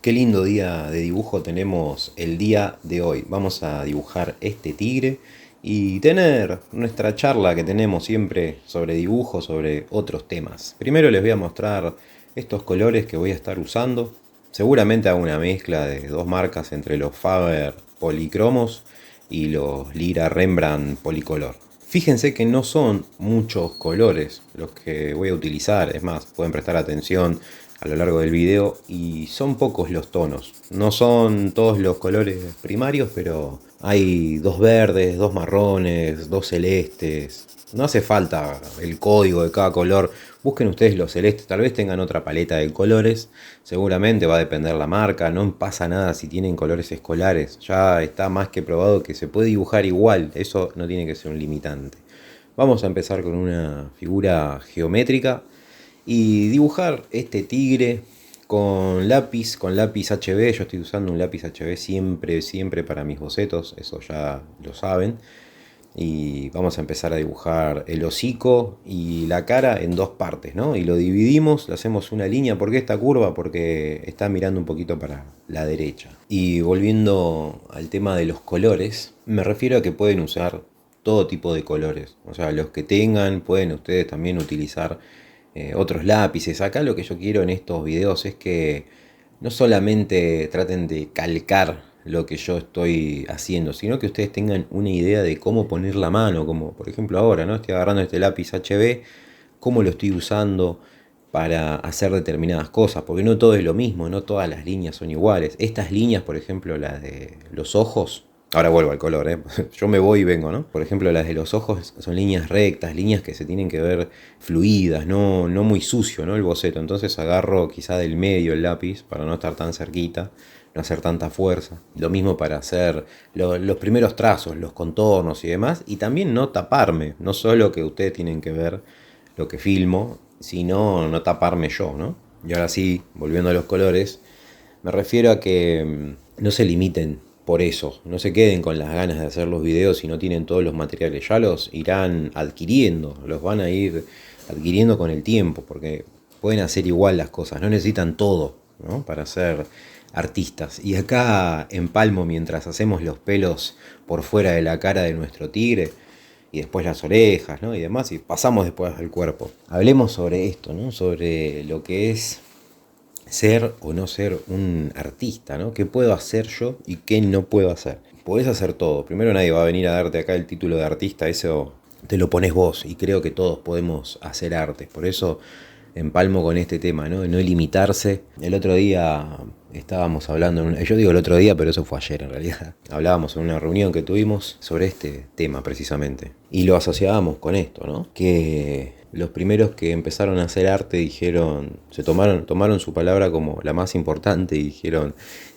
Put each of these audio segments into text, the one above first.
Qué lindo día de dibujo tenemos el día de hoy. Vamos a dibujar este tigre y tener nuestra charla que tenemos siempre sobre dibujo, sobre otros temas. Primero les voy a mostrar estos colores que voy a estar usando. Seguramente hago una mezcla de dos marcas entre los Faber Policromos y los Lira Rembrandt Policolor. Fíjense que no son muchos colores los que voy a utilizar, es más, pueden prestar atención a lo largo del video y son pocos los tonos. No son todos los colores primarios, pero hay dos verdes, dos marrones, dos celestes. No hace falta el código de cada color. Busquen ustedes los celestes, tal vez tengan otra paleta de colores. Seguramente va a depender la marca. No pasa nada si tienen colores escolares. Ya está más que probado que se puede dibujar igual. Eso no tiene que ser un limitante. Vamos a empezar con una figura geométrica y dibujar este tigre con lápiz HB. Yo estoy usando un lápiz HB siempre para mis bocetos, eso ya lo saben. Y vamos a empezar a dibujar el hocico y la cara en dos partes, ¿no? Y lo dividimos, le hacemos una línea. ¿Por qué esta curva? Porque está mirando un poquito para la derecha. Y volviendo al tema de los colores, me refiero a que pueden usar todo tipo de colores. O sea, los que tengan, pueden ustedes también utilizar otros lápices. Acá lo que yo quiero en estos videos es que no solamente traten de calcar lo que yo estoy haciendo, sino que ustedes tengan una idea de cómo poner la mano, como por ejemplo ahora, ¿no? Estoy agarrando este lápiz HB, cómo lo estoy usando para hacer determinadas cosas, porque no todo es lo mismo, no todas las líneas son iguales. Estas líneas, por ejemplo, las de los ojos, ahora vuelvo al color, yo me voy y vengo, ¿no? Por ejemplo, las de los ojos son líneas rectas, líneas que se tienen que ver fluidas, no muy sucio, ¿no? El boceto. Entonces agarro quizá del medio el lápiz para no estar tan cerquita, no hacer tanta fuerza. Lo mismo para hacer los primeros trazos, los contornos y demás. Y también no taparme, no solo que ustedes tienen que ver lo que filmo, sino no taparme yo, ¿no? Y ahora sí, volviendo a los colores, me refiero a que no se limiten por eso, no se queden con las ganas de hacer los videos si no tienen todos los materiales, ya los irán adquiriendo, los van a ir adquiriendo con el tiempo, porque pueden hacer igual las cosas, no necesitan todo, ¿no? Para ser artistas. Y acá empalmo mientras hacemos los pelos por fuera de la cara de nuestro tigre y después las orejas, ¿no? Y demás, y pasamos después al cuerpo. Hablemos sobre esto, ¿no? Sobre lo que es ser o no ser un artista, ¿no? ¿Qué puedo hacer yo y qué no puedo hacer? Podés hacer todo. Primero nadie va a venir a darte acá el título de artista, eso te lo pones vos, y creo que todos podemos hacer arte. Por eso empalmo con este tema, ¿no? De no limitarse. El otro día estábamos hablando, yo digo el otro día, pero eso fue ayer en realidad. Hablábamos en una reunión que tuvimos sobre este tema precisamente. Y lo asociábamos con esto, ¿no? Que los primeros que empezaron a hacer arte dijeron, tomaron su palabra como la más importante y dijeron,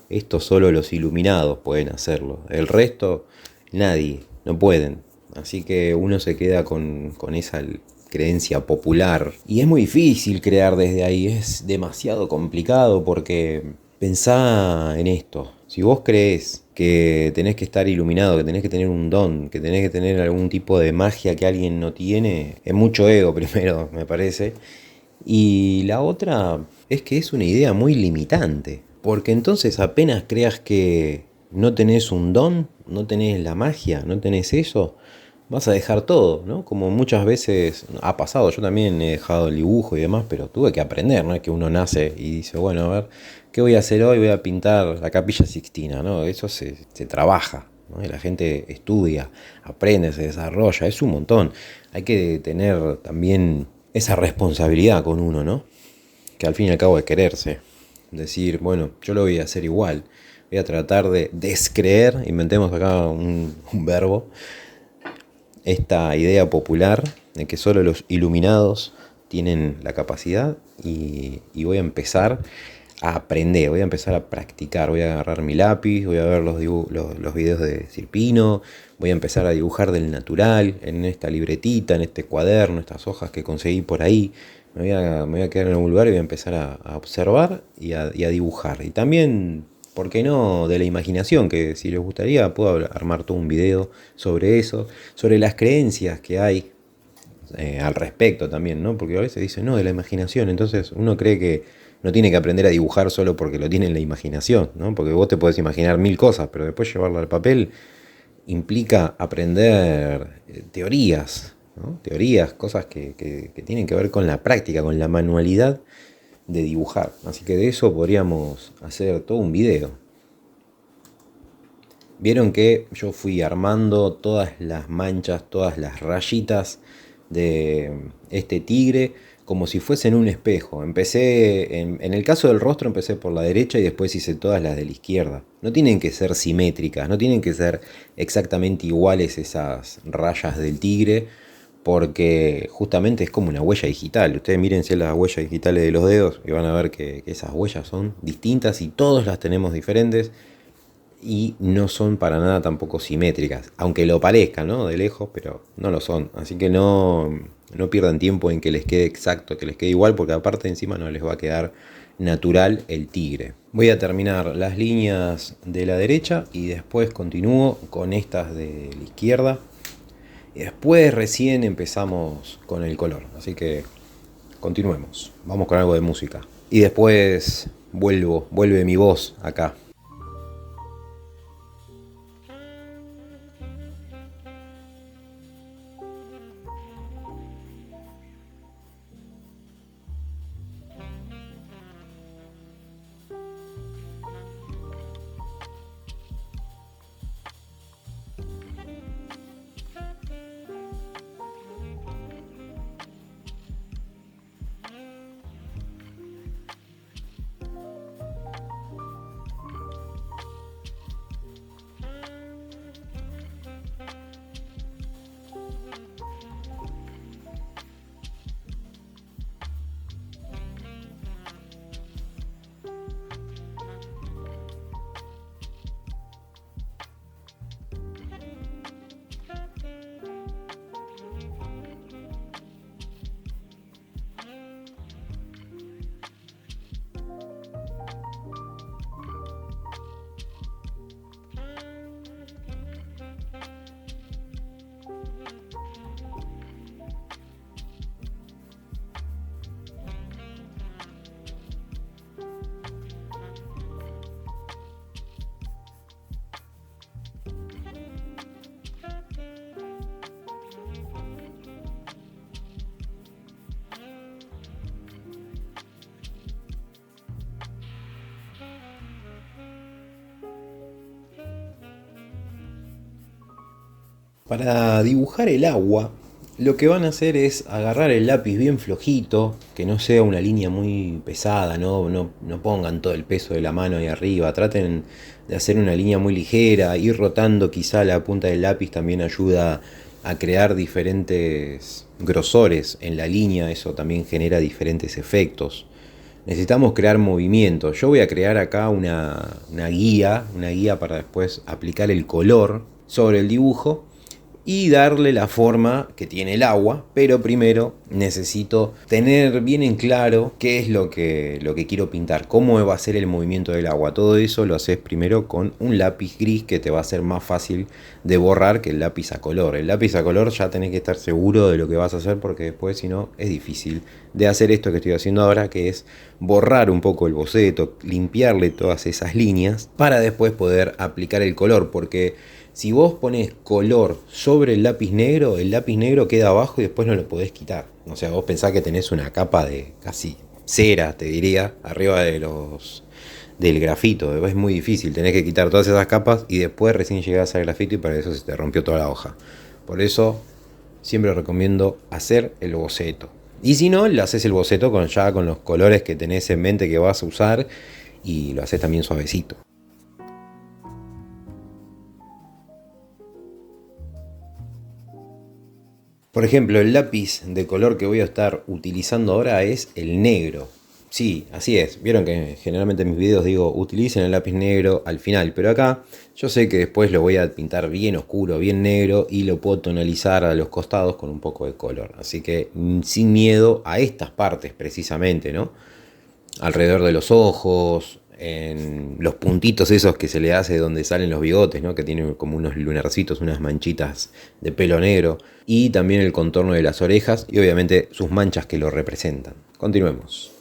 esto solo los iluminados pueden hacerlo. El resto, nadie, no pueden. Así que uno se queda con esa creencia popular. Y es muy difícil crear desde ahí, es demasiado complicado porque pensá en esto. Si vos creés que tenés que estar iluminado, que tenés que tener un don, que tenés que tener algún tipo de magia que alguien no tiene, es mucho ego primero, me parece. Y la otra es que es una idea muy limitante, porque entonces apenas creas que no tenés un don, no tenés la magia, no tenés eso, vas a dejar todo, ¿no? Como muchas veces ha pasado, yo también he dejado el dibujo y demás, pero tuve que aprender, ¿no? Es que uno nace y dice, bueno, a ver, ¿qué voy a hacer hoy? Voy a pintar la Capilla Sixtina, ¿no? Eso se trabaja, ¿no? Y la gente estudia, aprende, se desarrolla, es un montón. Hay que tener también esa responsabilidad con uno, ¿no? Que al fin y al cabo es quererse. Decir, bueno, yo lo voy a hacer igual. Voy a tratar de descreer, inventemos acá un verbo, esta idea popular de que solo los iluminados tienen la capacidad y voy a empezar a aprender, voy a empezar a practicar, voy a agarrar mi lápiz, voy a ver los videos de Silpino, voy a empezar a dibujar del natural, en esta libretita, en este cuaderno, estas hojas que conseguí por ahí, me voy a quedar en algún lugar y voy a empezar a observar y a dibujar. Y también, ¿por qué no?, de la imaginación, que si les gustaría puedo armar todo un video sobre eso, sobre las creencias que hay al respecto también, ¿no? Porque a veces dicen, no, de la imaginación, entonces uno cree que no tiene que aprender a dibujar solo porque lo tiene en la imaginación, ¿no? Porque vos te podés imaginar mil cosas, pero después llevarlo al papel implica aprender teorías, ¿no? Teorías, cosas que tienen que ver con la práctica, con la manualidad de dibujar. Así que de eso podríamos hacer todo un video. Vieron que yo fui armando todas las manchas, todas las rayitas de este tigre como si fuesen un espejo. Empecé, en el caso del rostro empecé por la derecha y después hice todas las de la izquierda. No tienen que ser simétricas, no tienen que ser exactamente iguales esas rayas del tigre, porque justamente es como una huella digital. Ustedes mírense las huellas digitales de los dedos y van a ver que esas huellas son distintas y todos las tenemos diferentes. Y no son para nada tampoco simétricas, aunque lo parezcan, ¿no? De lejos, pero no lo son. Así que no pierdan tiempo en que les quede exacto, que les quede igual, porque aparte encima no les va a quedar natural el tigre. Voy a terminar las líneas de la derecha y después continúo con estas de la izquierda. Y después recién empezamos con el color. Así que continuemos. Vamos con algo de música. Y después vuelve mi voz acá. Para dibujar el agua, lo que van a hacer es agarrar el lápiz bien flojito, que no sea una línea muy pesada, no pongan todo el peso de la mano ahí arriba, traten de hacer una línea muy ligera, ir rotando quizá la punta del lápiz también ayuda a crear diferentes grosores en la línea, eso también genera diferentes efectos. Necesitamos crear movimiento. Yo voy a crear acá una guía para después aplicar el color sobre el dibujo y darle la forma que tiene el agua, pero primero necesito tener bien en claro qué es lo que quiero pintar, cómo va a ser el movimiento del agua. Todo eso lo haces primero con un lápiz gris que te va a ser más fácil de borrar que el lápiz a color. El lápiz a color ya tenés que estar seguro de lo que vas a hacer, porque después si no es difícil de hacer esto que estoy haciendo ahora, que es borrar un poco el boceto, limpiarle todas esas líneas para después poder aplicar el color, porque si vos pones color sobre el lápiz negro queda abajo y después no lo podés quitar. O sea, vos pensás que tenés una capa de casi cera, te diría, arriba del grafito. Es muy difícil, tenés que quitar todas esas capas y después recién llegás al grafito y para eso se te rompió toda la hoja. Por eso siempre recomiendo hacer el boceto. Y si no, lo haces el boceto ya con los colores que tenés en mente que vas a usar y lo haces también suavecito. Por ejemplo, el lápiz de color que voy a estar utilizando ahora es el negro. Sí, así es. Vieron que generalmente en mis videos digo utilicen el lápiz negro al final, pero acá yo sé que después lo voy a pintar bien oscuro, bien negro y lo puedo tonalizar a los costados con un poco de color. Así que sin miedo a estas partes precisamente, ¿no? Alrededor de los ojos, en los puntitos esos que se le hace donde salen los bigotes, ¿no? Que tienen como unos lunarcitos, unas manchitas de pelo negro, y también el contorno de las orejas y obviamente sus manchas que lo representan. Continuemos.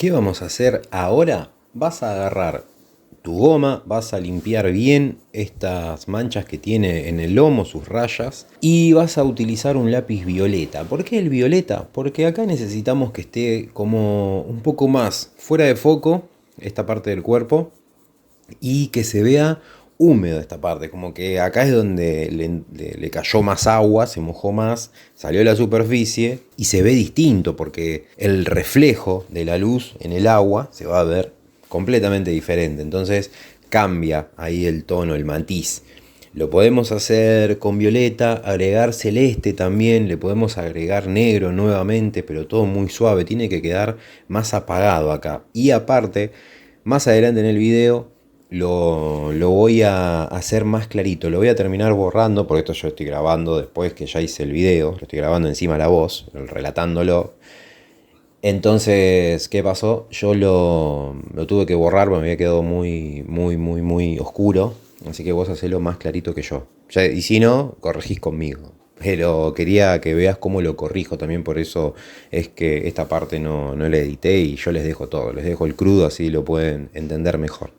¿Qué vamos a hacer ahora? Vas a agarrar tu goma, vas a limpiar bien estas manchas que tiene en el lomo, sus rayas, y vas a utilizar un lápiz violeta. ¿Por qué el violeta? Porque acá necesitamos que esté como un poco más fuera de foco esta parte del cuerpo y que se vea húmedo esta parte, como que acá es donde le cayó más agua, se mojó más, salió a la superficie y se ve distinto porque el reflejo de la luz en el agua se va a ver completamente diferente, entonces cambia ahí el tono, el matiz. Lo podemos hacer con violeta, agregar celeste también, le podemos agregar negro nuevamente, pero todo muy suave, tiene que quedar más apagado acá. Y aparte, más adelante en el video lo voy a hacer más clarito, lo voy a terminar borrando, porque esto yo estoy grabando después que ya hice el video, lo estoy grabando encima la voz, relatándolo. Entonces, ¿qué pasó? Yo lo tuve que borrar porque me había quedado muy oscuro. Así que vos hacelo más clarito que yo. Y si no, corregís conmigo. Pero quería que veas cómo lo corrijo también, por eso es que esta parte no la edité y yo les dejo todo. Les dejo el crudo, así lo pueden entender mejor.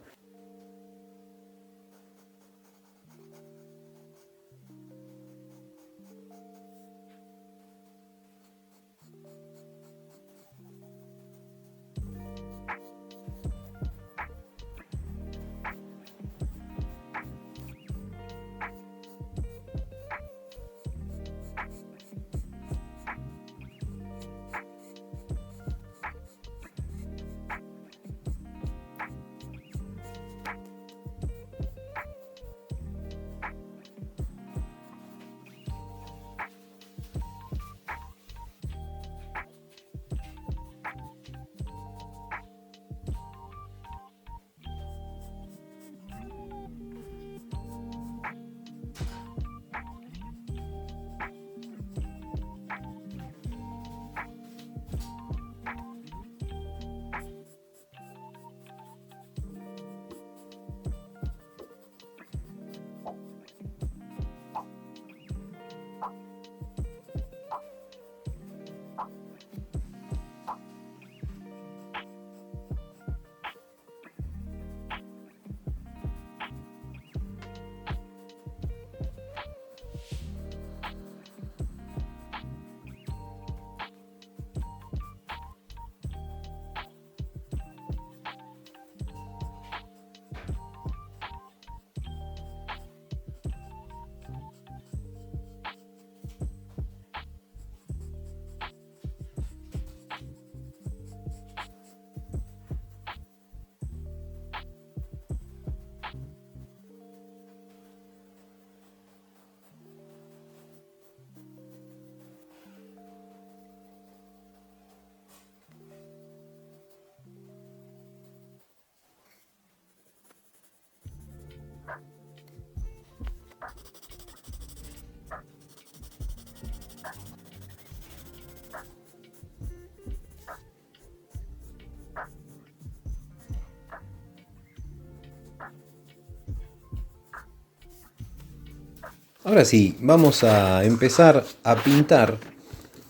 Ahora sí, vamos a empezar a pintar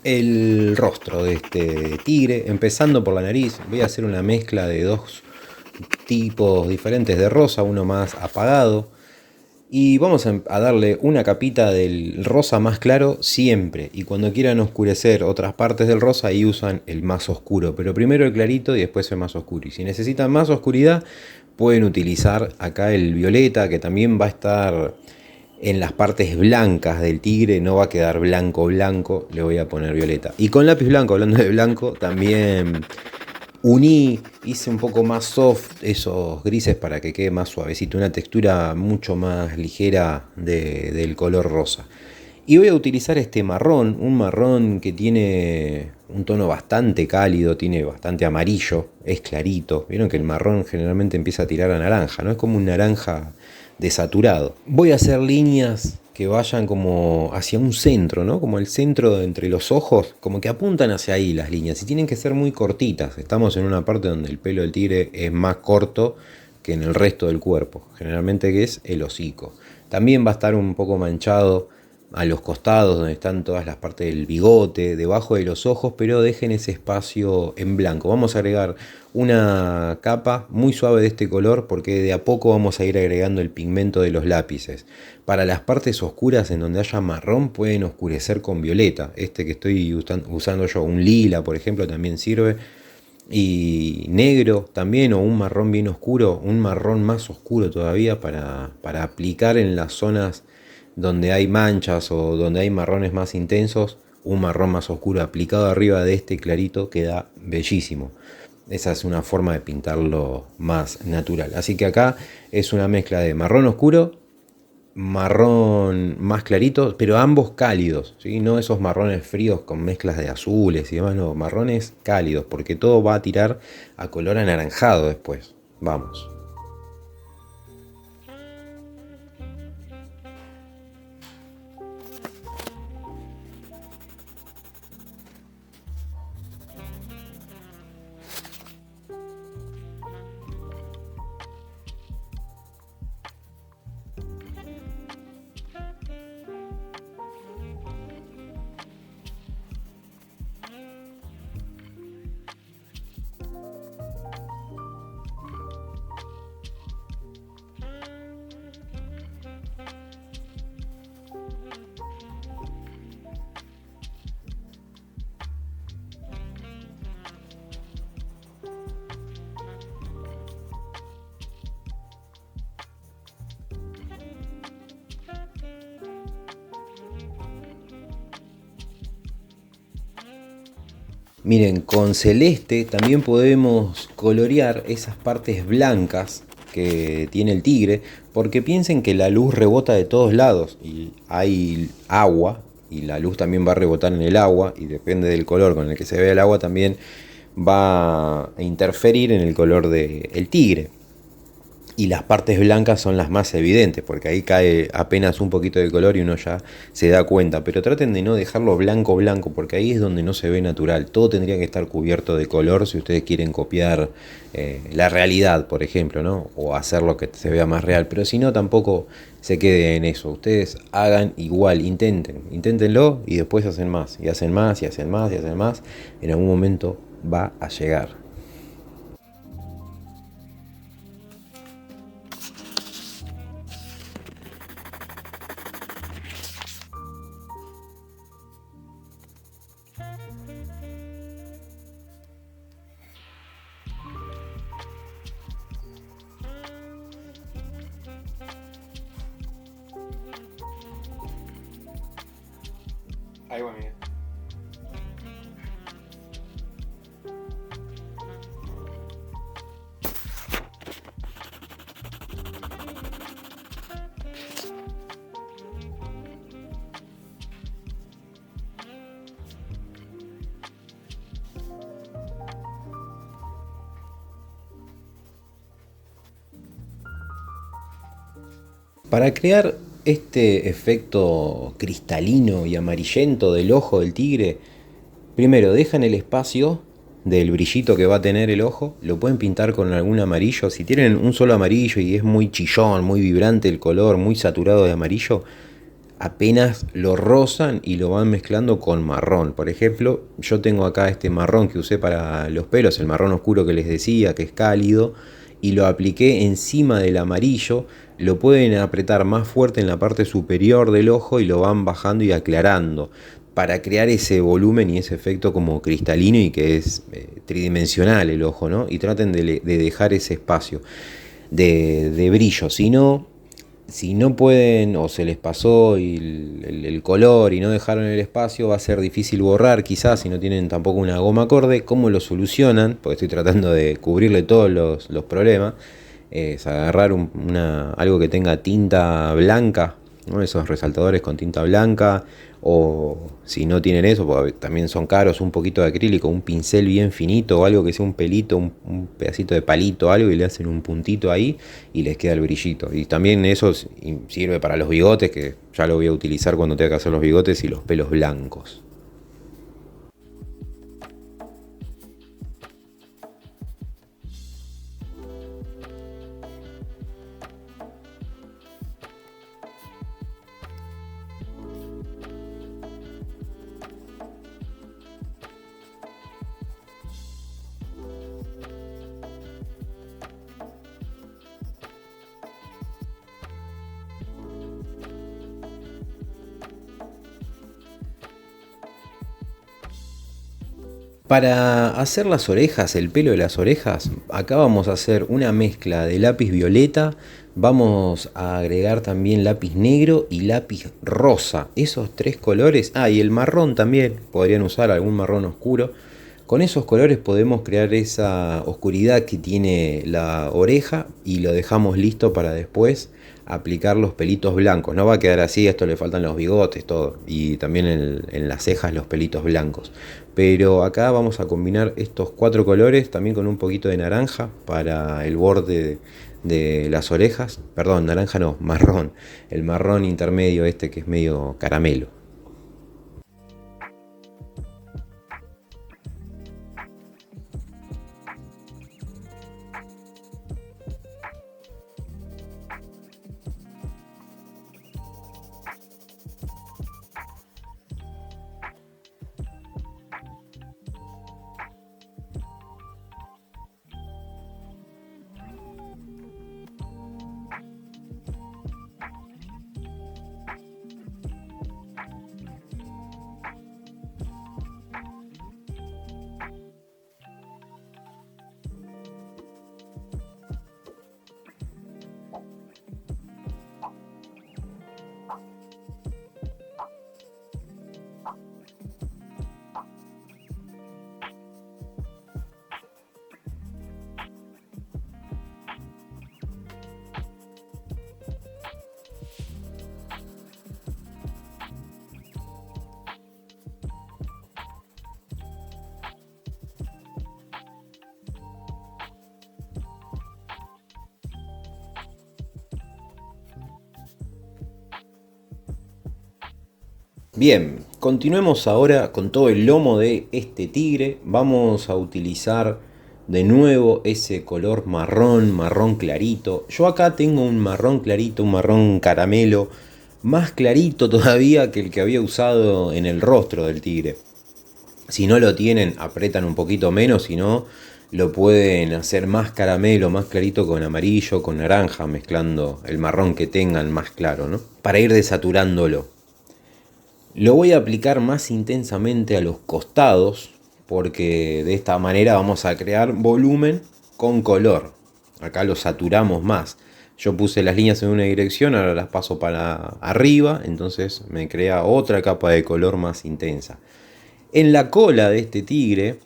el rostro de este tigre, empezando por la nariz. Voy a hacer una mezcla de dos tipos diferentes de rosa, uno más apagado. Y vamos a darle una capita del rosa más claro siempre. Y cuando quieran oscurecer otras partes del rosa, ahí usan el más oscuro. Pero primero el clarito y después el más oscuro. Y si necesitan más oscuridad, pueden utilizar acá el violeta, que también va a estar en las partes blancas del tigre. No va a quedar blanco blanco, le voy a poner violeta. Y con lápiz blanco, hablando de blanco, también hice un poco más soft esos grises para que quede más suavecito, una textura mucho más ligera del color rosa. Y voy a utilizar este marrón, un marrón que tiene un tono bastante cálido, tiene bastante amarillo, es clarito. Vieron que el marrón generalmente empieza a tirar a naranja, ¿no? Es como un naranja desaturado. Voy a hacer líneas que vayan como hacia un centro, ¿no? Como el centro entre los ojos, como que apuntan hacia ahí las líneas y tienen que ser muy cortitas. Estamos en una parte donde el pelo del tigre es más corto que en el resto del cuerpo, generalmente que es el hocico. También va a estar un poco manchado a los costados donde están todas las partes del bigote, debajo de los ojos, pero dejen ese espacio en blanco. Vamos a agregar una capa muy suave de este color porque de a poco vamos a ir agregando el pigmento de los lápices. Para las partes oscuras en donde haya marrón pueden oscurecer con violeta. Este que estoy usando yo, un lila por ejemplo, también sirve. Y negro también, o un marrón bien oscuro, un marrón más oscuro todavía para aplicar en las zonas donde hay manchas o donde hay marrones más intensos. Un marrón más oscuro aplicado arriba de este clarito queda bellísimo. Esa es una forma de pintarlo más natural. Así que acá es una mezcla de marrón oscuro, marrón más clarito, pero ambos cálidos, ¿sí? No esos marrones fríos con mezclas de azules y demás, no, marrones cálidos, porque todo va a tirar a color anaranjado después. Vamos. Miren, con celeste también podemos colorear esas partes blancas que tiene el tigre, porque piensen que la luz rebota de todos lados y hay agua y la luz también va a rebotar en el agua y depende del color con el que se ve el agua también va a interferir en el color del tigre. Y las partes blancas son las más evidentes, porque ahí cae apenas un poquito de color y uno ya se da cuenta. Pero traten de no dejarlo blanco blanco, porque ahí es donde no se ve natural. Todo tendría que estar cubierto de color si ustedes quieren copiar la realidad, por ejemplo, ¿no? O hacer lo que se vea más real. Pero si no, tampoco se quede en eso. Ustedes hagan igual, inténtenlo y después hacen más. Y hacen más, y hacen más, y hacen más. En algún momento va a llegar. Ahí va, Miguel. Para crear este efecto cristalino y amarillento del ojo del tigre, primero dejan el espacio del brillito que va a tener el ojo, lo pueden pintar con algún amarillo. Si tienen un solo amarillo y es muy chillón, muy vibrante el color, muy saturado de amarillo, apenas lo rozan y lo van mezclando con marrón. Por ejemplo, yo tengo acá este marrón que usé para los pelos, el marrón oscuro que les decía, que es cálido, y lo apliqué encima del amarillo. Lo pueden apretar más fuerte en la parte superior del ojo y lo van bajando y aclarando para crear ese volumen y ese efecto como cristalino y que es tridimensional el ojo, ¿no? Y traten de dejar ese espacio de brillo. Si no pueden o se les pasó el color y no dejaron el espacio, va a ser difícil borrar quizás si no tienen tampoco una goma acorde. ¿Cómo lo solucionan? Porque estoy tratando de cubrirle todos los problemas. Es agarrar algo que tenga tinta blanca, ¿no? Esos resaltadores con tinta blanca, o si no tienen eso, porque también son caros, un poquito de acrílico, un pincel bien finito o algo que sea un pelito, un pedacito de palito, algo, y le hacen un puntito ahí y les queda el brillito. Y también eso sirve para los bigotes, que ya lo voy a utilizar cuando tenga que hacer los bigotes y los pelos blancos. Para hacer las orejas, el pelo de las orejas, acá vamos a hacer una mezcla de lápiz violeta, vamos a agregar también lápiz negro y lápiz rosa, esos tres colores, y el marrón también, podrían usar algún marrón oscuro. Con esos colores podemos crear esa oscuridad que tiene la oreja y lo dejamos listo para después aplicar los pelitos blancos. No va a quedar así, a esto le faltan los bigotes, todo, y también en las cejas los pelitos blancos. Pero acá vamos a combinar estos cuatro colores también con un poquito de naranja para el borde de las orejas. Perdón, naranja no, marrón. El marrón intermedio este que es medio caramelo. Bien, continuemos ahora con todo el lomo de este tigre. Vamos a utilizar de nuevo ese color marrón, marrón clarito. Yo acá tengo un marrón clarito, un marrón caramelo, más clarito todavía que el que había usado en el rostro del tigre. Si no lo tienen, apretan un poquito menos, si no, lo pueden hacer más caramelo, más clarito con amarillo, con naranja, mezclando el marrón que tengan más claro, ¿no? Para ir desaturándolo. Lo voy a aplicar más intensamente a los costados porque de esta manera vamos a crear volumen con color. Acá lo saturamos más. Yo puse las líneas en una dirección, ahora las paso para arriba, entonces me crea otra capa de color más intensa. En la cola de este tigre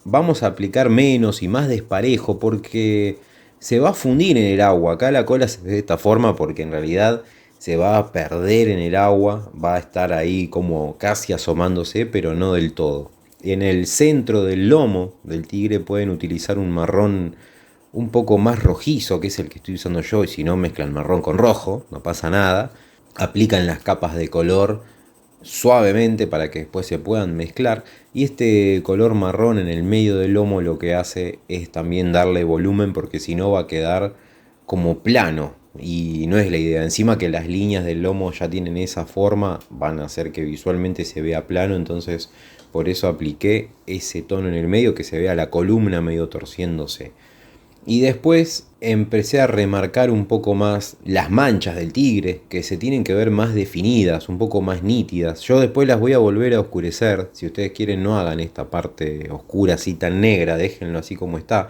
vamos a aplicar menos y más desparejo porque se va a fundir en el agua. Acá la cola se ve de esta forma porque en realidad se va a perder en el agua, va a estar ahí como casi asomándose, pero no del todo. En el centro del lomo del tigre pueden utilizar un marrón un poco más rojizo, que es el que estoy usando yo, y si no mezclan marrón con rojo, no pasa nada. Aplican las capas de color suavemente para que después se puedan mezclar, y este color marrón en el medio del lomo lo que hace es también darle volumen porque si no va a quedar como plano y no es la idea. Encima que las líneas del lomo ya tienen esa forma, van a hacer que visualmente se vea plano, entonces por eso apliqué ese tono en el medio, que se vea la columna medio torciéndose. Y después empecé a remarcar un poco más las manchas del tigre, que se tienen que ver más definidas, un poco más nítidas. Yo después las voy a volver a oscurecer. Si ustedes quieren, no hagan esta parte oscura así tan negra, déjenlo así como está.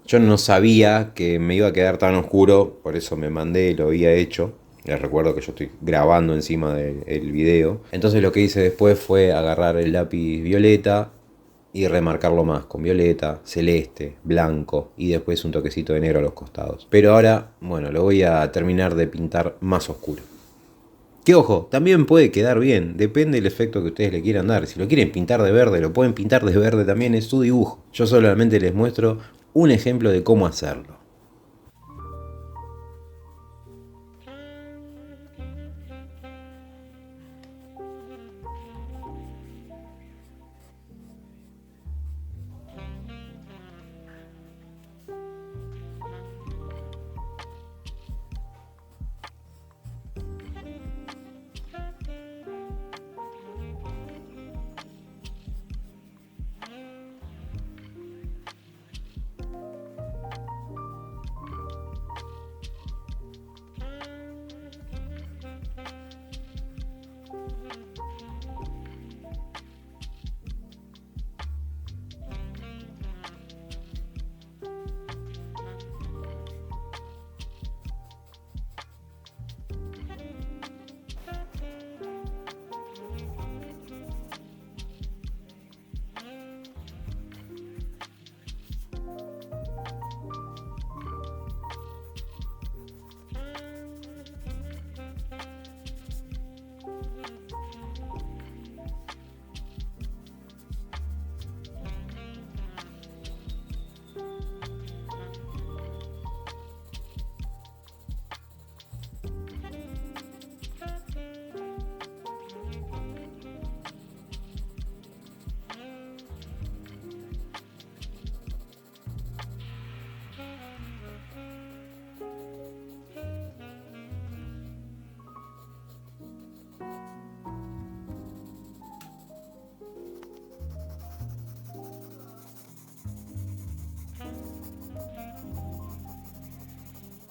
Yo no sabía que me iba a quedar tan oscuro, por eso me mandé, lo había hecho. Les recuerdo que yo estoy grabando encima del video. Entonces lo que hice después fue agarrar el lápiz violeta y remarcarlo más con violeta, celeste, blanco y después un toquecito de negro a los costados. Pero ahora, bueno, lo voy a terminar de pintar más oscuro. Que ojo, también puede quedar bien, depende del efecto que ustedes le quieran dar. Si lo quieren pintar de verde, lo pueden pintar de verde también, es su dibujo. Yo solamente les muestro un ejemplo de cómo hacerlo.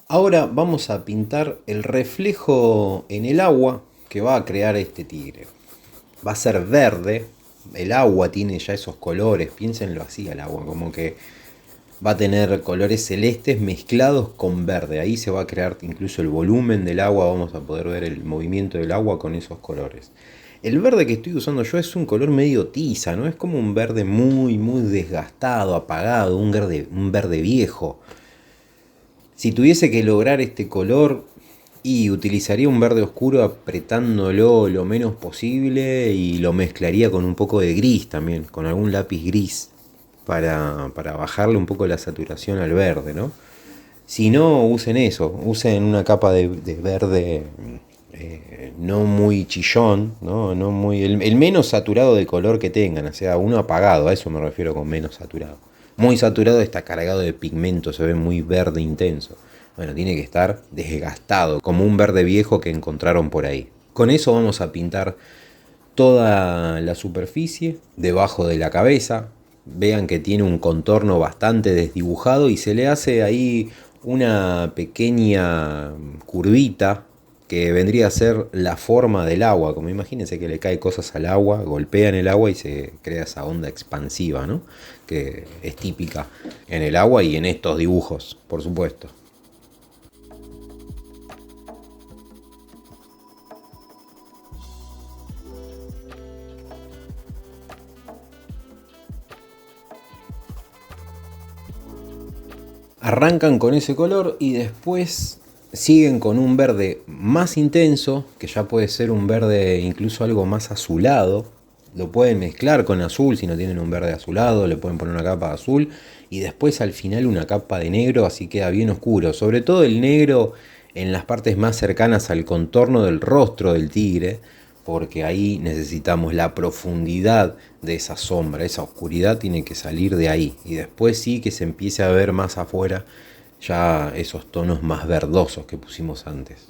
Ahora vamos a pintar el reflejo en el agua que va a crear este tigre. Va a ser verde, el agua tiene ya esos colores, piénsenlo así al agua, como que va a tener colores celestes mezclados con verde. Ahí se va a crear incluso el volumen del agua, vamos a poder ver el movimiento del agua con esos colores. El verde que estoy usando yo es un color medio tiza, ¿no? Es como un verde muy desgastado, apagado, un verde viejo. Si tuviese que lograr este color, y utilizaría un verde oscuro apretándolo lo menos posible y lo mezclaría con un poco de gris también, con algún lápiz gris para bajarle un poco la saturación al verde, ¿no? Si no, usen eso, usen una capa de verde no muy chillón, ¿no? No muy, el menos saturado de color que tengan, o sea, uno apagado, a eso me refiero con menos saturado. Muy saturado está cargado de pigmento, se ve muy verde intenso. Bueno, tiene que estar desgastado, como un verde viejo que encontraron por ahí. Con eso vamos a pintar toda la superficie debajo de la cabeza. Vean que tiene un contorno bastante desdibujado y se le hace ahí una pequeña curvita que vendría a ser la forma del agua. Como imagínense que le cae cosas al agua, golpean el agua y se crea esa onda expansiva, ¿no? Que es típica en el agua y en estos dibujos, por supuesto. Arrancan con ese color y después siguen con un verde más intenso, que ya puede ser un verde incluso algo más azulado. Lo pueden mezclar con azul si no tienen un verde azulado, le pueden poner una capa de azul y después al final una capa de negro, así queda bien oscuro. Sobre todo el negro en las partes más cercanas al contorno del rostro del tigre, porque ahí necesitamos la profundidad de esa sombra, esa oscuridad tiene que salir de ahí y después sí que se empiece a ver más afuera ya esos tonos más verdosos que pusimos antes.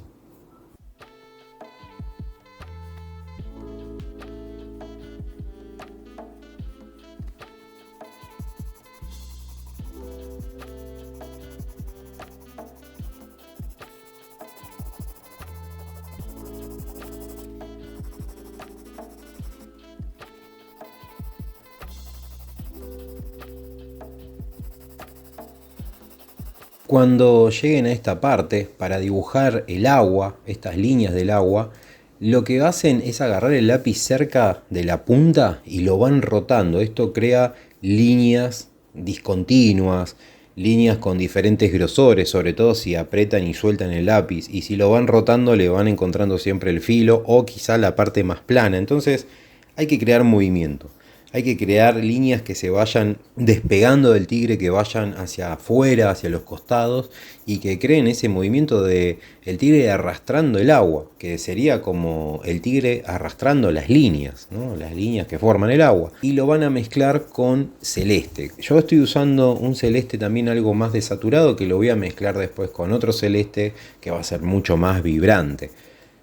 Cuando lleguen a esta parte, para dibujar el agua, estas líneas del agua, lo que hacen es agarrar el lápiz cerca de la punta y lo van rotando. Esto crea líneas discontinuas, líneas con diferentes grosores, sobre todo si apretan y sueltan el lápiz. Y si lo van rotando le van encontrando siempre el filo o quizá la parte más plana. Entonces hay que crear movimiento. Hay que crear líneas que se vayan despegando del tigre, que vayan hacia afuera, hacia los costados y que creen ese movimiento de el tigre arrastrando el agua, que sería como el tigre arrastrando las líneas, ¿no? Las líneas que forman el agua. Y lo van a mezclar con celeste. Yo estoy usando un celeste también algo más desaturado que lo voy a mezclar después con otro celeste que va a ser mucho más vibrante.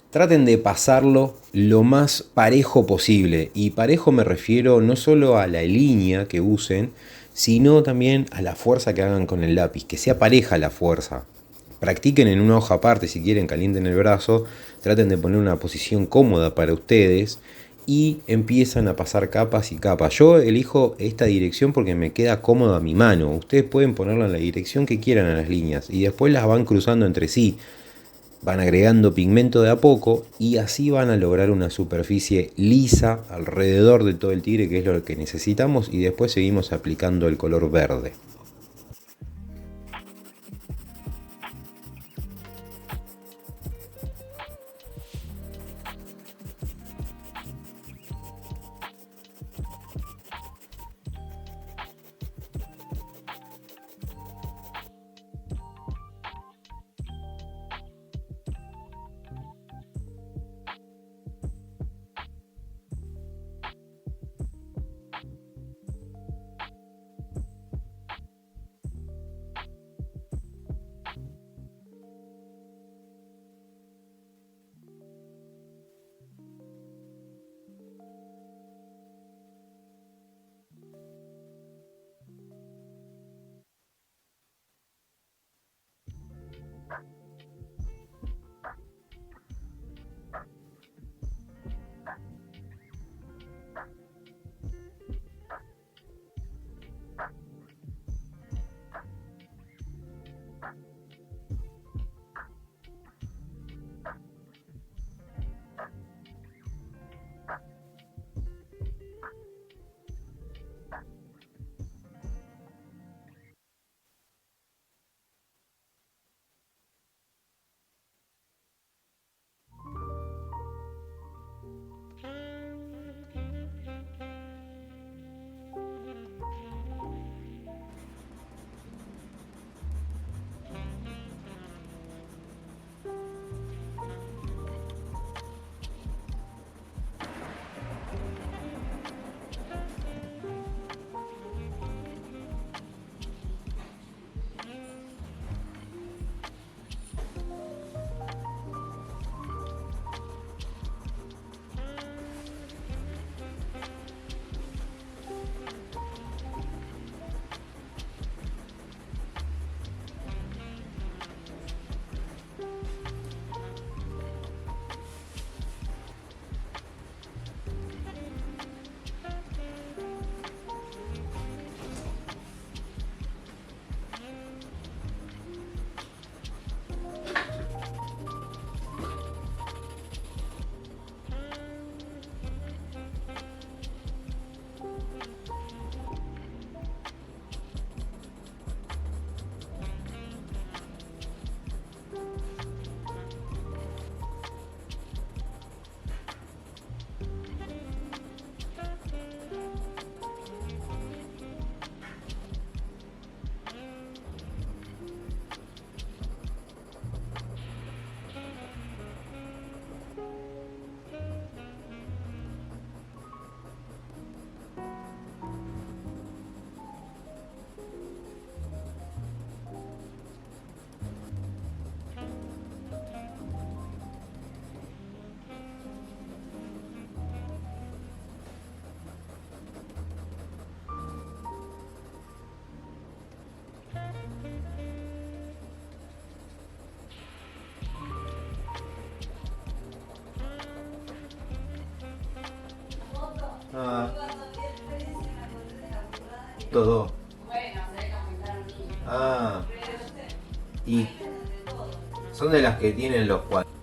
Traten de pasarlo lo más parejo posible. Y parejo me refiero no solo a la línea que usen, sino también a la fuerza que hagan con el lápiz. Que sea pareja la fuerza. Practiquen en una hoja aparte si quieren, calienten el brazo. Traten de poner una posición cómoda para ustedes. Y empiezan a pasar capas y capas. Yo elijo esta dirección porque me queda cómoda a mi mano. Ustedes pueden ponerla en la dirección que quieran a las líneas. Y después las van cruzando entre sí. Van agregando pigmento de a poco y así van a lograr una superficie lisa alrededor de todo el tigre, que es lo que necesitamos, y después seguimos aplicando el color verde. Ah, todo. Ah, y son de las que tienen los cuadros.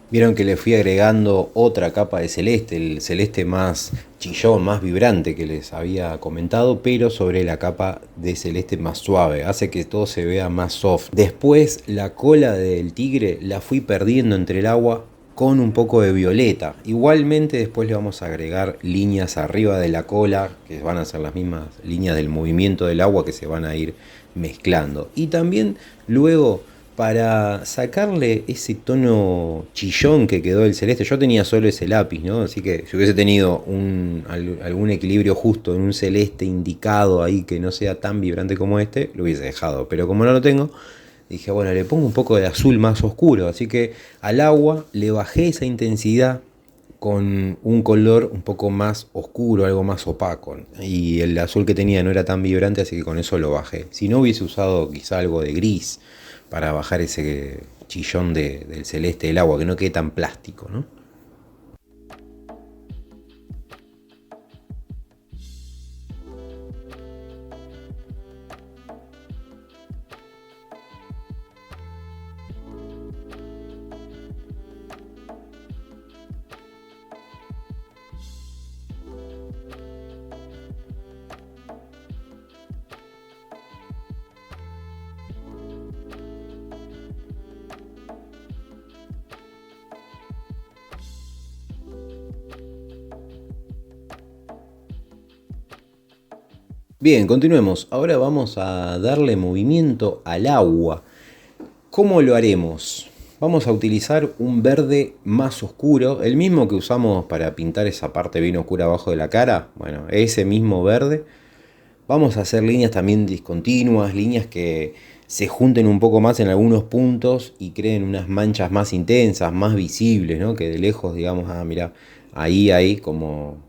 Vieron que le fui agregando otra capa de celeste, el celeste más chillón, más vibrante que les había comentado, pero sobre la capa de celeste más suave, hace que todo se vea más soft. Después la cola del tigre la fui perdiendo entre el agua con un poco de violeta. Igualmente después le vamos a agregar líneas arriba de la cola, que van a ser las mismas líneas del movimiento del agua que se van a ir mezclando. Y también luego, para sacarle ese tono chillón que quedó el celeste, yo tenía solo ese lápiz, ¿no? Así que si hubiese tenido algún equilibrio justo en un celeste indicado ahí que no sea tan vibrante como este, lo hubiese dejado. Pero como no lo tengo, dije, bueno, le pongo un poco de azul más oscuro. Así que al agua le bajé esa intensidad con un color un poco más oscuro, algo más opaco. Y el azul que tenía no era tan vibrante, así que con eso lo bajé. Si no, hubiese usado quizá algo de gris para bajar ese chillón del celeste del agua, que no quede tan plástico, ¿no? Bien, continuemos. Ahora vamos a darle movimiento al agua. ¿Cómo lo haremos? Vamos a utilizar un verde más oscuro, el mismo que usamos para pintar esa parte bien oscura abajo de la cara. Bueno, ese mismo verde. Vamos a hacer líneas también discontinuas, líneas que se junten un poco más en algunos puntos y creen unas manchas más intensas, más visibles, ¿no? Que de lejos digamos, ah, mira, ahí hay como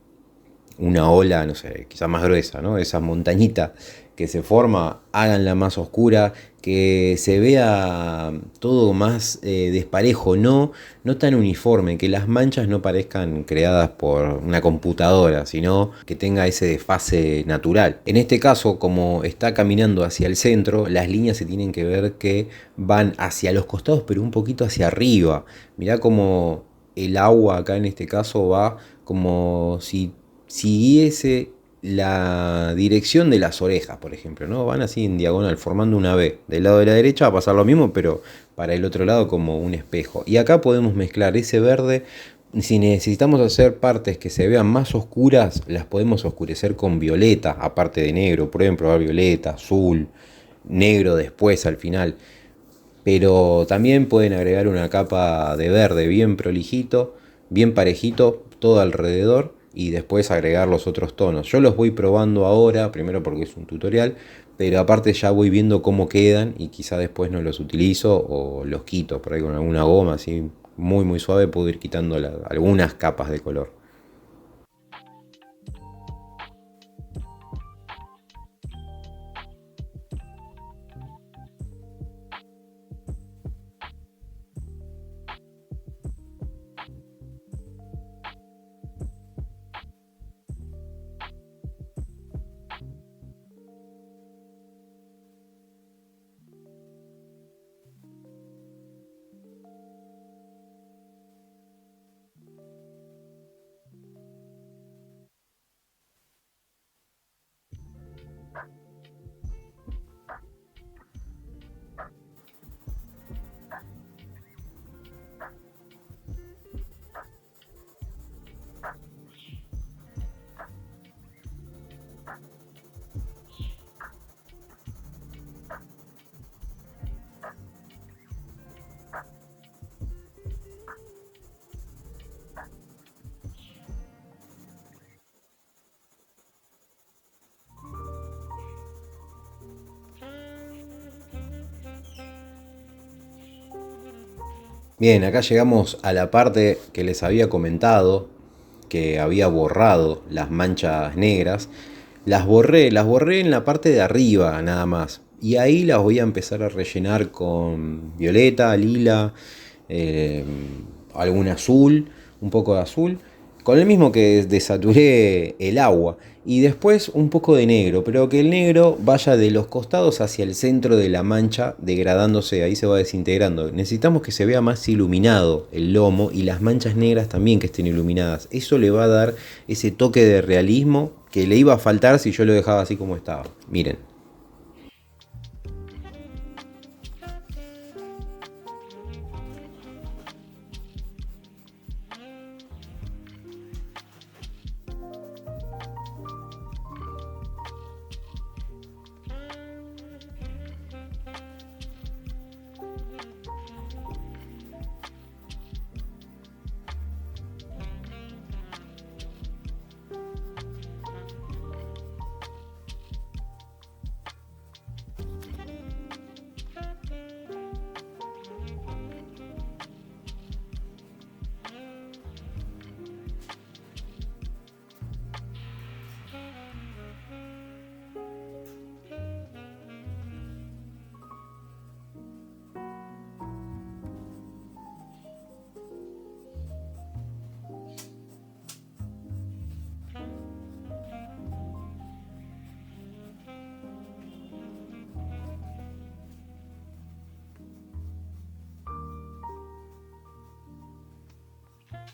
una ola, no sé, quizás más gruesa, ¿no? Esa montañita que se forma, háganla más oscura, que se vea todo más desparejo, no tan uniforme, que las manchas no parezcan creadas por una computadora, sino que tenga ese desfase natural. En este caso, como está caminando hacia el centro, las líneas se tienen que ver que van hacia los costados, pero un poquito hacia arriba. Mirá como el agua acá en este caso va como si siguiese la dirección de las orejas, por ejemplo, ¿no? Van así en diagonal, formando una V. Del lado de la derecha va a pasar lo mismo, pero para el otro lado como un espejo. Y acá podemos mezclar ese verde. Si necesitamos hacer partes que se vean más oscuras, las podemos oscurecer con violeta, aparte de negro. Pueden probar violeta, azul, negro después al final. Pero también pueden agregar una capa de verde bien prolijito, bien parejito, todo alrededor y después agregar los otros tonos. Yo los voy probando ahora, primero porque es un tutorial, pero aparte ya voy viendo cómo quedan y quizá después no los utilizo o los quito por ahí con alguna goma así muy muy suave, puedo ir quitando algunas capas de color. Bien, acá llegamos a la parte que les había comentado, que había borrado las manchas negras. Las borré en la parte de arriba nada más. Y ahí las voy a empezar a rellenar con violeta, lila, eh, algún azul, un poco de azul, con el mismo que desaturé el agua. Y después un poco de negro, pero que el negro vaya de los costados hacia el centro de la mancha, degradándose, ahí se va desintegrando. Necesitamos que se vea más iluminado el lomo y las manchas negras también que estén iluminadas. Eso le va a dar ese toque de realismo que le iba a faltar si yo lo dejaba así como estaba. Miren.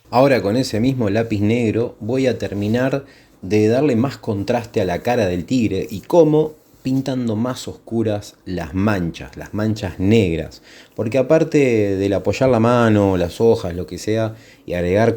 Ahora con ese mismo lápiz negro voy a terminar de darle más contraste a la cara del tigre y cómo pintando más oscuras las manchas negras. Porque aparte del apoyar la mano, las hojas, lo que sea, y agregar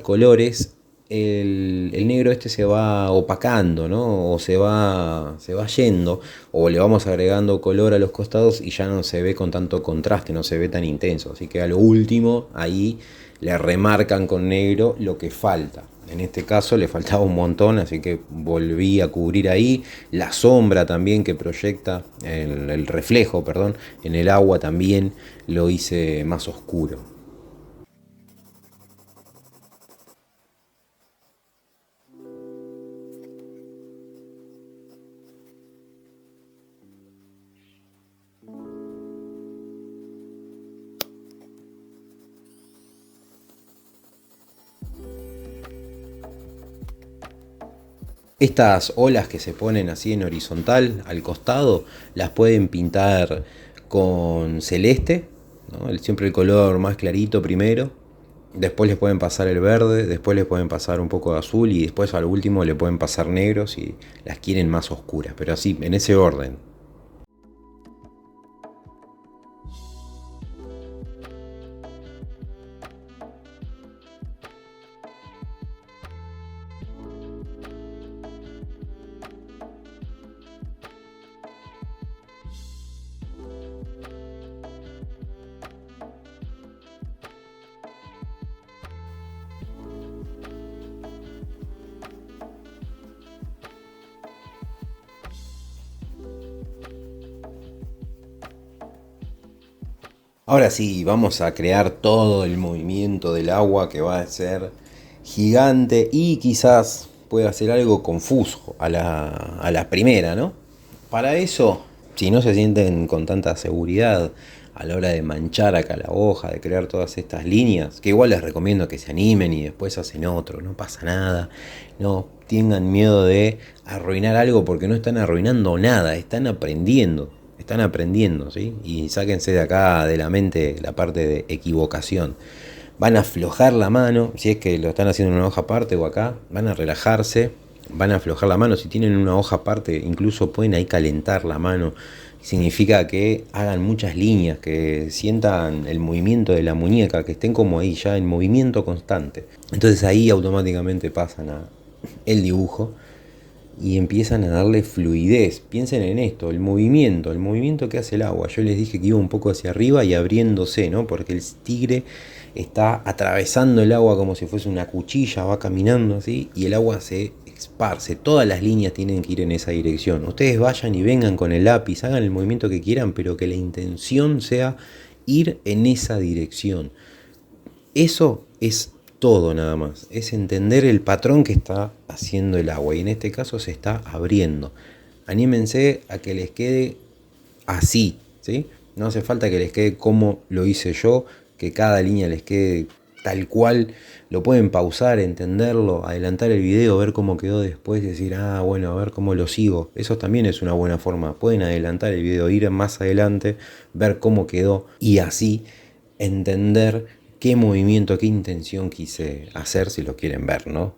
colores, el negro este se va opacando, ¿no? O se va yendo, o le vamos agregando color a los costados y ya no se ve con tanto contraste, no se ve tan intenso. Así que a lo último, ahí le remarcan con negro lo que falta. En este caso le faltaba un montón, así que volví a cubrir ahí. La sombra también que proyecta, el reflejo, perdón, en el agua también lo hice más oscuro. Estas olas que se ponen así en horizontal al costado las pueden pintar con celeste, ¿no? Siempre el color más clarito primero. Después les pueden pasar el verde, después les pueden pasar un poco de azul y después al último le pueden pasar negro si las quieren más oscuras. Pero así, en ese orden. Ahora sí, vamos a crear todo el movimiento del agua que va a ser gigante y quizás pueda ser algo confuso a la primera, ¿no? Para eso, si no se sienten con tanta seguridad a la hora de manchar acá la hoja, de crear todas estas líneas, que igual les recomiendo que se animen y después hacen otro, no pasa nada, no tengan miedo de arruinar algo porque no están arruinando nada, están aprendiendo, ¿sí? Y sáquense de acá de la mente la parte de equivocación. Van a aflojar la mano, si es que lo están haciendo en una hoja aparte o acá, van a relajarse, van a aflojar la mano. Si tienen una hoja aparte, incluso pueden ahí calentar la mano. Significa que hagan muchas líneas, que sientan el movimiento de la muñeca, que estén como ahí ya en movimiento constante. Entonces ahí automáticamente pasan a el dibujo y empiezan a darle fluidez. Piensen en esto, el movimiento que hace el agua. Yo les dije que iba un poco hacia arriba y abriéndose, ¿no? Porque el tigre está atravesando el agua como si fuese una cuchilla, va caminando así y el agua se esparce. Todas las líneas tienen que ir en esa dirección. Ustedes vayan y vengan con el lápiz, hagan el movimiento que quieran, pero que la intención sea ir en esa dirección. Eso es todo nada más, es entender el patrón que está haciendo el agua y en este caso se está abriendo. Anímense a que les quede así, ¿sí? No hace falta que les quede como lo hice yo, que cada línea les quede tal cual. Lo pueden pausar, entenderlo, adelantar el video, ver cómo quedó después y decir, ah, bueno, a ver cómo lo sigo. Eso también es una buena forma. Pueden adelantar el video, ir más adelante, ver cómo quedó y así entender qué movimiento, qué intención quise hacer si lo quieren ver, ¿no?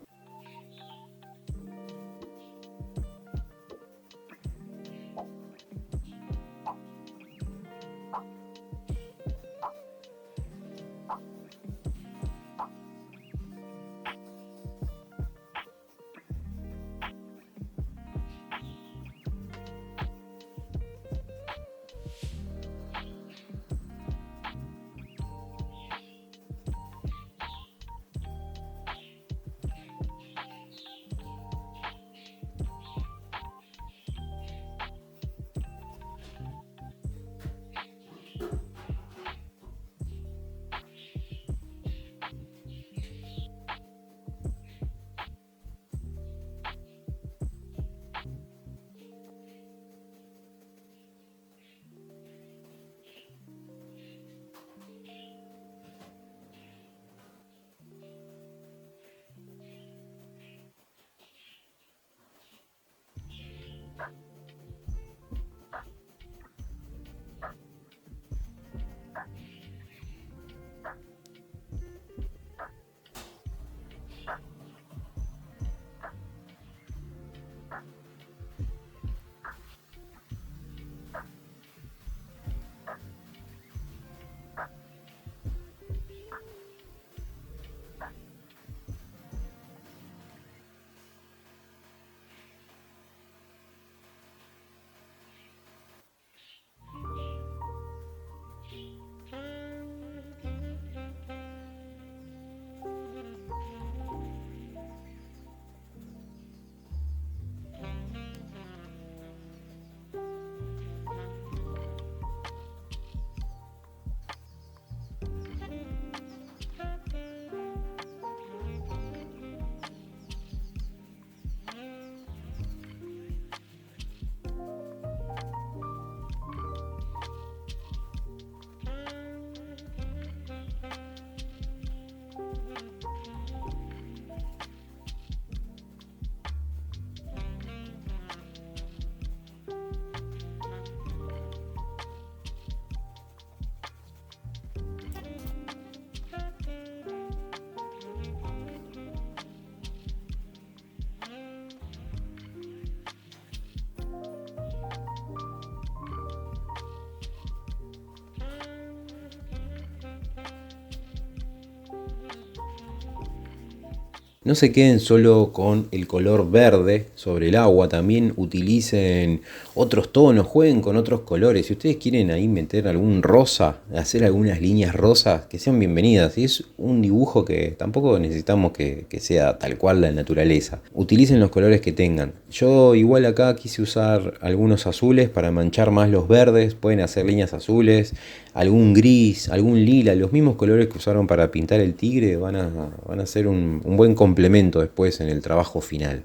No se queden solo con el color verde sobre el agua, también utilicen otros tonos, jueguen con otros colores. Si ustedes quieren ahí meter algún rosa, hacer algunas líneas rosas, que sean bienvenidas. Y es un dibujo que tampoco necesitamos que sea tal cual la naturaleza. Utilicen los colores que tengan. Yo igual acá quise usar algunos azules para manchar más los verdes. Pueden hacer líneas azules, algún gris, algún lila. Los mismos colores que usaron para pintar el tigre van a ser un buen complemento después en el trabajo final.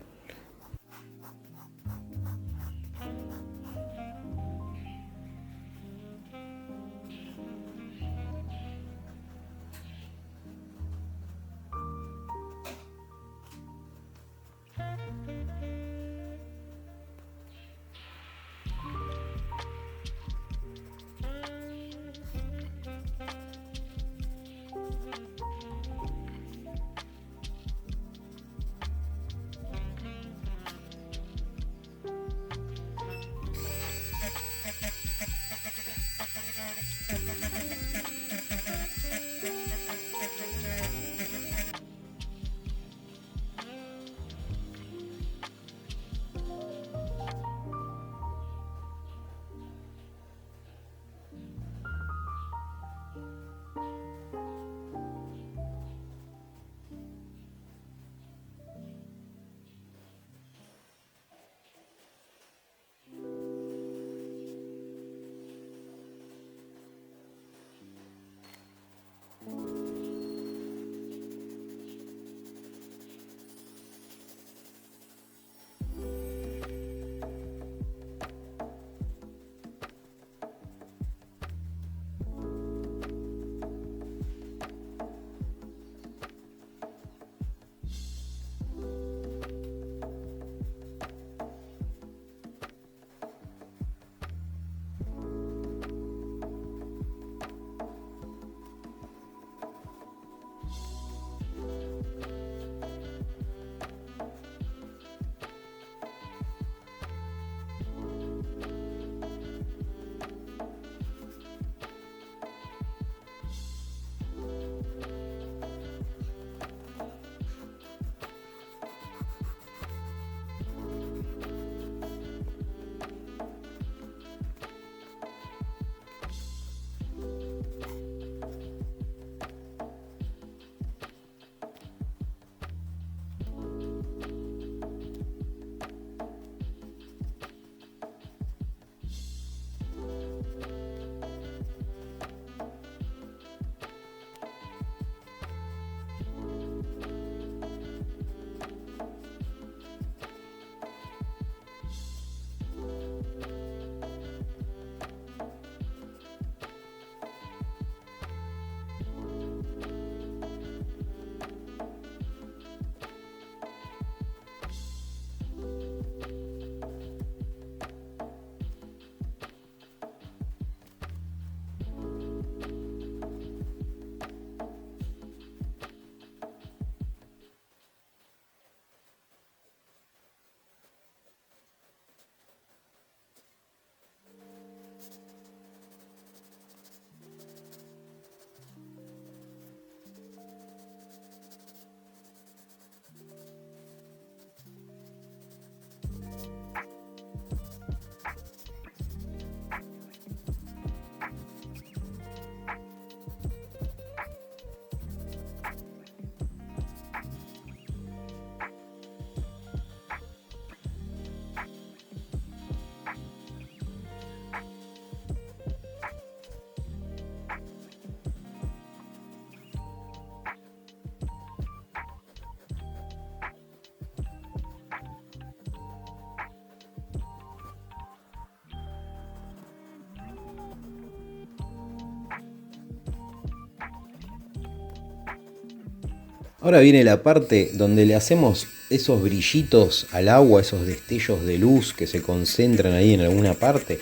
Ahora viene la parte donde le hacemos esos brillitos al agua, esos destellos de luz que se concentran ahí en alguna parte.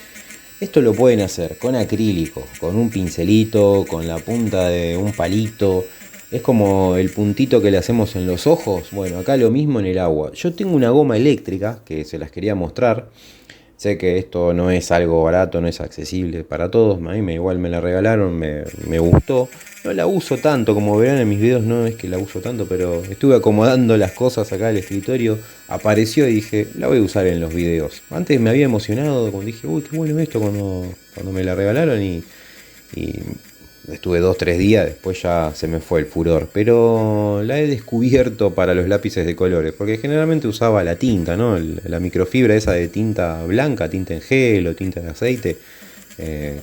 Esto lo pueden hacer con acrílico, con un pincelito, con la punta de un palito. Es como el puntito que le hacemos en los ojos. Bueno, acá lo mismo en el agua. Yo tengo una goma eléctrica que se las quería mostrar. Sé que esto no es algo barato, no es accesible para todos. A mí igual me la regalaron, me gustó. No la uso tanto, como verán en mis videos, no es que la uso tanto, pero estuve acomodando las cosas acá al escritorio. Apareció y dije, la voy a usar en los videos. Antes me había emocionado cuando dije, uy, qué bueno esto cuando me la regalaron y estuve 2 o 3 días, después ya se me fue el furor. Pero la he descubierto para los lápices de colores, porque generalmente usaba la tinta, ¿no? La microfibra esa de tinta blanca, tinta en gel o tinta de aceite.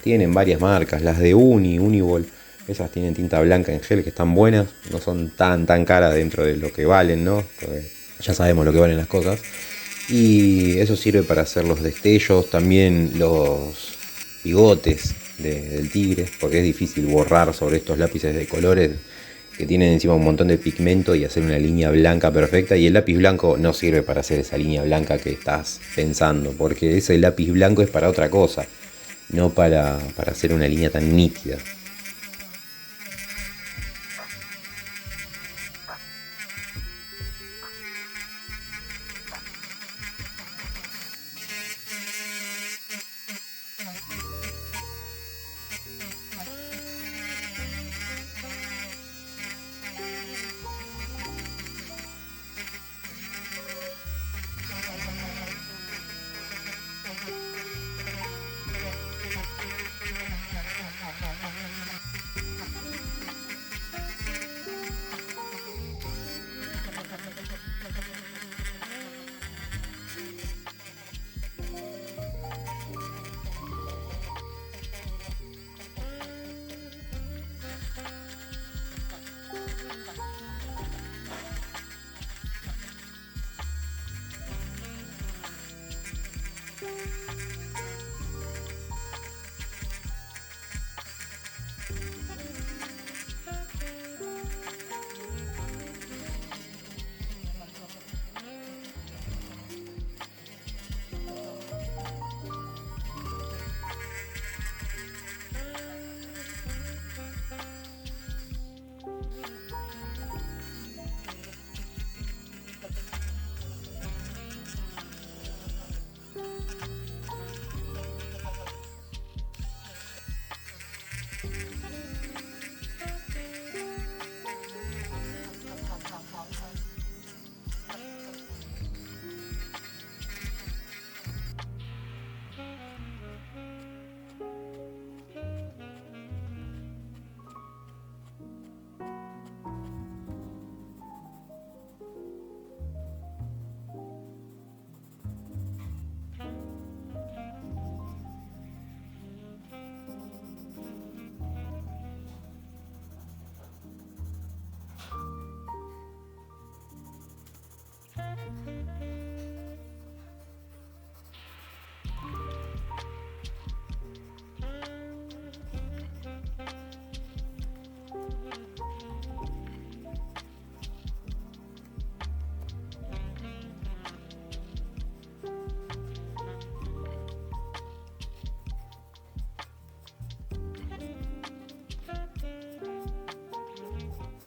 Tienen varias marcas, las de Uniball. Esas tienen tinta blanca en gel que están buenas, no son tan caras dentro de lo que valen, ¿no? Porque ya sabemos lo que valen las cosas. Y eso sirve para hacer los destellos, también los bigotes del tigre, porque es difícil borrar sobre estos lápices de colores que tienen encima un montón de pigmento y hacer una línea blanca perfecta. Y el lápiz blanco no sirve para hacer esa línea blanca que estás pensando, porque ese lápiz blanco es para otra cosa, no para hacer una línea tan nítida.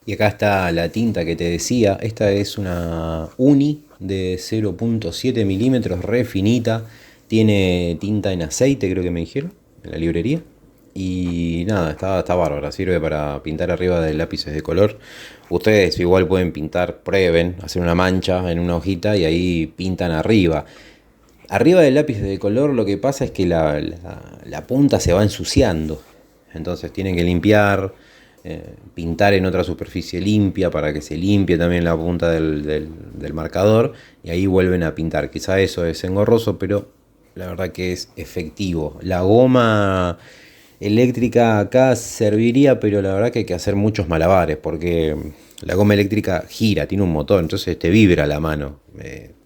Y acá está la tinta que te decía. Esta es una Uni de 0.7 milímetros, re finita. Tiene tinta en aceite, creo que me dijeron, en la librería. Y nada, está bárbara. Sirve para pintar arriba de lápices de color. Ustedes igual pueden pintar, prueben, hacer una mancha en una hojita y ahí pintan arriba. Arriba del lápiz de color lo que pasa es que la punta se va ensuciando. Entonces tienen que limpiar, pintar en otra superficie limpia para que se limpie también la punta del marcador y ahí vuelven a pintar. Quizá eso es engorroso, pero la verdad que es efectivo. La goma eléctrica acá serviría, pero la verdad que hay que hacer muchos malabares porque la goma eléctrica gira, tiene un motor, entonces te vibra la mano.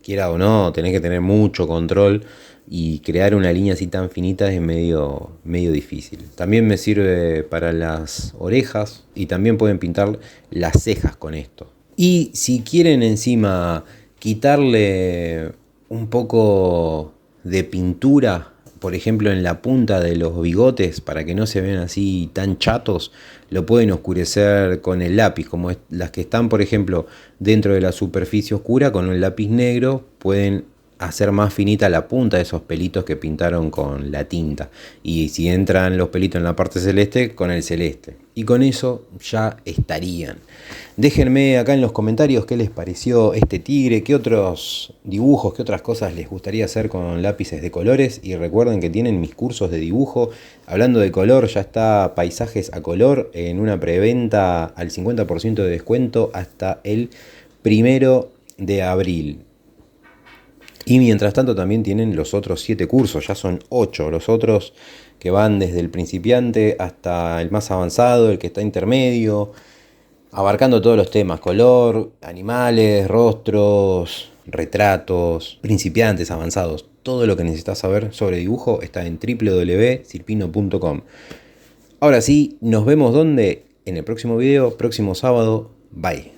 Quiera o no, tenés que tener mucho control y crear una línea así tan finita es medio difícil. También me sirve para las orejas y también pueden pintar las cejas con esto. Y si quieren encima quitarle un poco de pintura, por ejemplo en la punta de los bigotes, para que no se vean así tan chatos, lo pueden oscurecer con el lápiz, como las que están, por ejemplo, dentro de la superficie oscura, con un lápiz negro pueden hacer más finita la punta de esos pelitos que pintaron con la tinta. Y si entran los pelitos en la parte celeste, con el celeste. Y con eso ya estarían. Déjenme acá en los comentarios qué les pareció este tigre, qué otros dibujos, qué otras cosas les gustaría hacer con lápices de colores. Y recuerden que tienen mis cursos de dibujo. Hablando de color, ya está Paisajes a Color en una preventa al 50% de descuento hasta el 1 de abril. Y mientras tanto también tienen los otros 7 cursos, ya son 8 los otros, que van desde el principiante hasta el más avanzado, el que está intermedio, abarcando todos los temas: color, animales, rostros, retratos, principiantes, avanzados. Todo lo que necesitas saber sobre dibujo está en www.silpino.com. Ahora sí, nos vemos donde en el próximo video, próximo sábado. Bye.